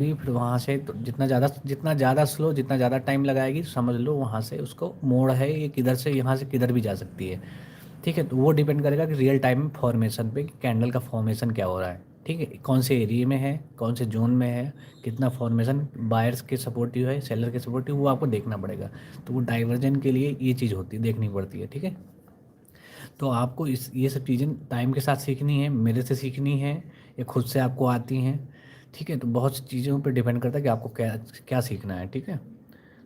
फिर वहाँ से तो जितना ज़्यादा स्लो, जितना ज़्यादा टाइम लगाएगी, समझ लो वहाँ से उसको मोड़ है ये, किधर से यहाँ से किधर भी जा सकती है। ठीक है, तो वो डिपेंड करेगा कि रियल टाइम फॉर्मेशन पे कि कैंडल का फॉर्मेशन क्या हो रहा है। ठीक है, कौन से एरिया में है, कौन से जोन में है, कितना फॉर्मेशन बायर्स के सपोर्टिव है, सेलर के सपोर्टिव, वो आपको देखना पड़ेगा। तो वो डाइवर्जन के लिए ये चीज़ होती है, देखनी पड़ती है। ठीक है, तो आपको इस ये सब चीज़ें टाइम के साथ सीखनी है, मेरे से सीखनी है या खुद से आपको आती हैं। ठीक है, तो बहुत सी चीज़ों पे डिपेंड करता है कि आपको क्या क्या सीखना है। ठीक है,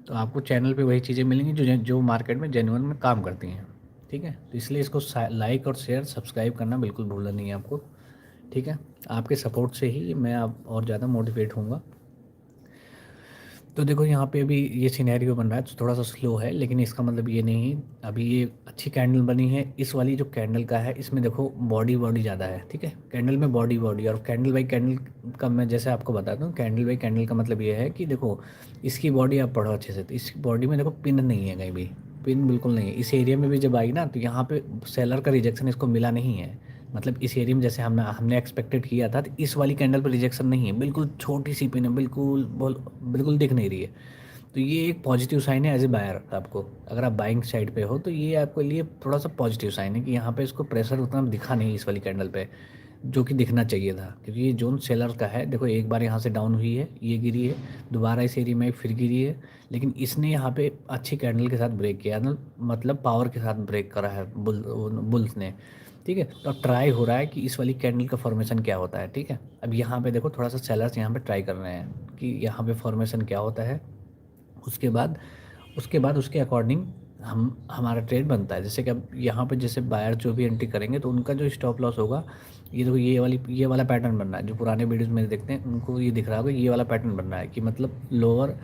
तो आपको चैनल पे वही चीज़ें मिलेंगी जो जो मार्केट में जेन्युइन में काम करती हैं। ठीक है, तो इसलिए इसको लाइक और शेयर सब्सक्राइब करना बिल्कुल भूलना नहीं है आपको। ठीक है, आपके सपोर्ट से ही मैं आप और ज़्यादा मोटिवेट होऊंगा। तो देखो यहाँ पे अभी ये सिनेरियो बन रहा है तो थोड़ा सा स्लो है, लेकिन इसका मतलब ये नहीं, अभी ये अच्छी कैंडल बनी है। इस वाली जो कैंडल का है इसमें देखो बॉडी बॉडी ज़्यादा है। ठीक है, कैंडल में बॉडी बॉडी, और कैंडल बाई कैंडल का मैं जैसे आपको बताता हूँ, कैंडल बाई कैंडल का मतलब ये है कि देखो इसकी बॉडी आप पढ़ो अच्छे से, तो इस बॉडी में देखो पिन नहीं है, कहीं भी पिन बिल्कुल नहीं है। इस एरिया में भी जब आई ना तो यहाँ पे सेलर का रिजेक्शन इसको मिला नहीं है। मतलब इस एरिया में जैसे हमने हमने एक्सपेक्टेड किया था, तो इस वाली कैंडल पर रिजेक्शन नहीं है, बिल्कुल छोटी सी पिन है, बिल्कुल दिख नहीं रही है। तो ये एक पॉजिटिव साइन है एज ए बायर आपको। अगर आप बाइंग साइड पे हो तो ये आपके लिए थोड़ा सा पॉजिटिव साइन है कि यहाँ पे इसको प्रेशर उतना दिखा नहीं इस वाली कैंडल पे, जो कि दिखना चाहिए था। क्योंकि ये जोन सेलर का है, देखो एक बार यहाँ से डाउन हुई है, ये गिरी है, दोबारा इस एरिया में फिर गिरी है, लेकिन इसने यहाँ पे अच्छी कैंडल के साथ ब्रेक किया ना, मतलब पावर के साथ ब्रेक करा है बुल्स ने। ठीक है, तो अब ट्राई हो रहा है कि इस वाली कैंडल का फॉर्मेशन क्या होता है। ठीक है, अब यहाँ पे देखो थोड़ा सा सेलर्स यहाँ पे ट्राई कर रहे हैं कि यहाँ पे फॉर्मेशन क्या होता है। उसके बाद उसके अकॉर्डिंग हम हमारा ट्रेड बनता है। जैसे कि अब यहाँ पे जैसे बायर जो भी एंट्री करेंगे तो उनका जो स्टॉप लॉस होगा, ये देखो ये वाला पैटर्न बन रहा है। जो पुराने वीडियोस में देखते हैं उनको ये दिख रहा होगा, ये वाला पैटर्न बन रहा है कि मतलब लोअर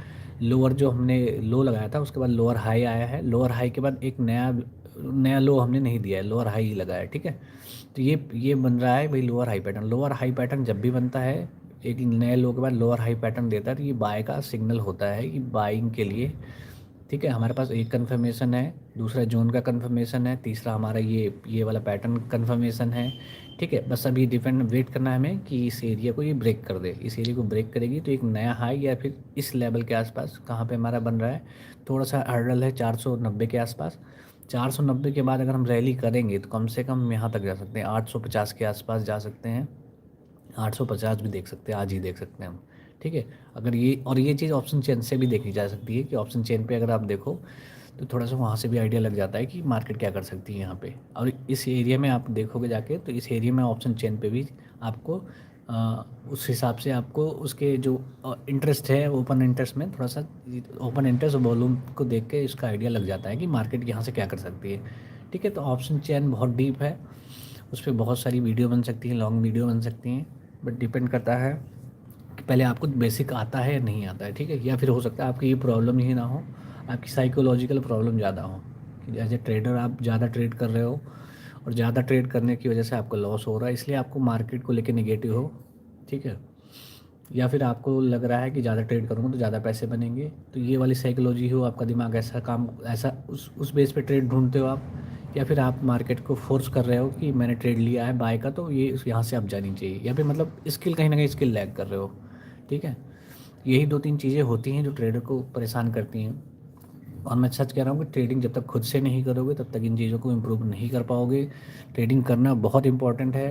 लोअर जो हमने लो लगाया था उसके बाद लोअर हाई आया है, लोअर हाई के बाद एक नया नया लो हमने नहीं दिया है, लोअर हाई ही लगाया है। ठीक है, तो ये बन रहा है भाई lower high pattern. Lower high pattern जब भी बनता है एक नए लो के बाद लोअर हाई पैटर्न देता है, तो ये बाय का सिग्नल होता है कि बाइंग के लिए। ठीक है, हमारे पास एक कन्फर्मेशन है, दूसरा जोन का कन्फर्मेशन है, तीसरा हमारा ये वाला पैटर्न कन्फर्मेशन है। ठीक है, बस अभी डिपेंड वेट करना है हमें कि इस एरिया को ये ब्रेक कर दे। इस एरिया को ब्रेक करेगी तो एक नया हाई या फिर इस लेवल के आसपास कहाँ पे हमारा बन रहा है, थोड़ा सा हर्डल है 490 के आसपास। 490 के बाद अगर हम रैली करेंगे तो कम से कम यहाँ तक जा सकते हैं, 850 के आसपास जा सकते हैं। 850 भी देख सकते हैं, आज ही देख सकते हैं हम। ठीक है, अगर ये चीज़ ऑप्शन चेन से भी देखी जा सकती है कि ऑप्शन चेन पे अगर आप देखो तो थोड़ा सा वहाँ से भी आइडिया लग जाता है कि मार्केट क्या कर सकती है यहाँ पे। और इस एरिया में आप देखोगे जाके तो इस एरिया में ऑप्शन चेन पे भी आपको उस हिसाब से आपको उसके जो इंटरेस्ट है, ओपन इंटरेस्ट में थोड़ा सा ओपन इंटरेस्ट वॉल्यूम को देख के इसका आइडिया लग जाता है कि मार्केट यहाँ से क्या कर सकती है। ठीक है, तो ऑप्शन चेन बहुत डीप है, उस पर बहुत सारी वीडियो बन सकती हैं, लॉन्ग वीडियो बन सकती हैं, बट डिपेंड करता है कि पहले आपको बेसिक आता है या नहीं आता है। ठीक है, या फिर हो सकता है आपकी ये प्रॉब्लम ही ना हो, आपकी साइकोलॉजिकल प्रॉब्लम ज़्यादा हो कि एज ए ट्रेडर आप ज़्यादा ट्रेड कर रहे हो और ज़्यादा ट्रेड करने की वजह से आपको लॉस हो रहा है, इसलिए आपको मार्केट को लेकर निगेटिव हो। ठीक है, या फिर आपको लग रहा है कि ज़्यादा ट्रेड करूँगा तो ज़्यादा पैसे बनेंगे, तो ये वाली साइकोलॉजी हो, आपका दिमाग ऐसा काम ऐसा उस बेस पे ट्रेड ढूंढते हो आप। या फिर आप मार्केट को फोर्स कर रहे हो कि मैंने ट्रेड लिया है बाय का तो ये यहाँ से अब जानी चाहिए, या फिर मतलब स्किल कहीं ना कहीं स्किल लैग कर रहे हो। ठीक है, यही दो तीन चीज़ें होती हैं जो ट्रेडर को परेशान करती हैं। और मैं सच कह रहा हूँ कि ट्रेडिंग जब तक खुद से नहीं करोगे तब तक इन चीज़ों को इम्प्रूव नहीं कर पाओगे। ट्रेडिंग करना बहुत इंपॉर्टेंट है,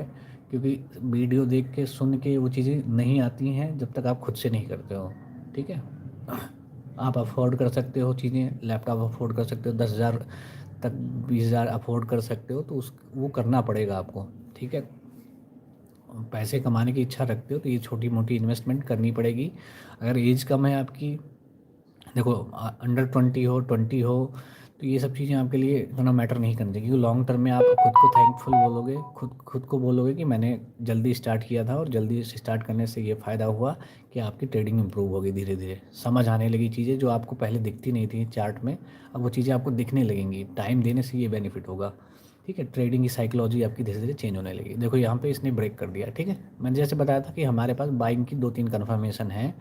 क्योंकि वीडियो देख के सुन के वो चीज़ें नहीं आती हैं जब तक आप खुद से नहीं करते हो। ठीक है, आप अफोर्ड कर सकते हो चीज़ें, लैपटॉप अफोर्ड कर सकते हो, 10,000 तक 20,000 अफोर्ड कर सकते हो, तो उस वो करना पड़ेगा आपको। ठीक है, पैसे कमाने की इच्छा रखते हो तो ये छोटी मोटी इन्वेस्टमेंट करनी पड़ेगी। अगर एज कम है आपकी, देखो अंडर 20 हो 20 हो, तो ये सब चीज़ें आपके लिए इतना मैटर नहीं करनी चाहिए, क्योंकि लॉन्ग टर्म में आप खुद को थैंकफुल बोलोगे, खुद खुद को बोलोगे कि मैंने जल्दी स्टार्ट किया था और जल्दी से स्टार्ट करने से ये फ़ायदा हुआ कि आपकी ट्रेडिंग इंप्रूव होगी, धीरे धीरे समझ आने लगी चीज़ें जो आपको पहले दिखती नहीं थी चार्ट में, अब वो चीज़ें आपको दिखने लगेंगी, टाइम देने से ये बेनिफिट होगा। ठीक है, ट्रेडिंग की साइकोलॉजी आपकी धीरे धीरे चेंज होने लगी। देखो यहाँ पे इसने ब्रेक कर दिया। ठीक है, मैंने जैसे बताया था कि हमारे पास बाइंग की 2-3 कन्फर्मेशन है,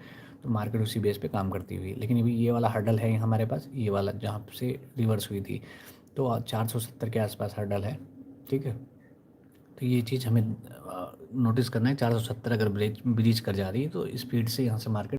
तो मार्केट उसी बेस पे काम करती हुई, लेकिन अभी ये वाला हर्डल है हमारे पास, ये वाला जहाँ से रिवर्स हुई थी, तो 470 के आसपास हर्डल है। ठीक है, तो ये चीज़ हमें नोटिस करना है। 470 अगर ब्रीच कर जा रही है तो स्पीड से यहाँ से मार्केट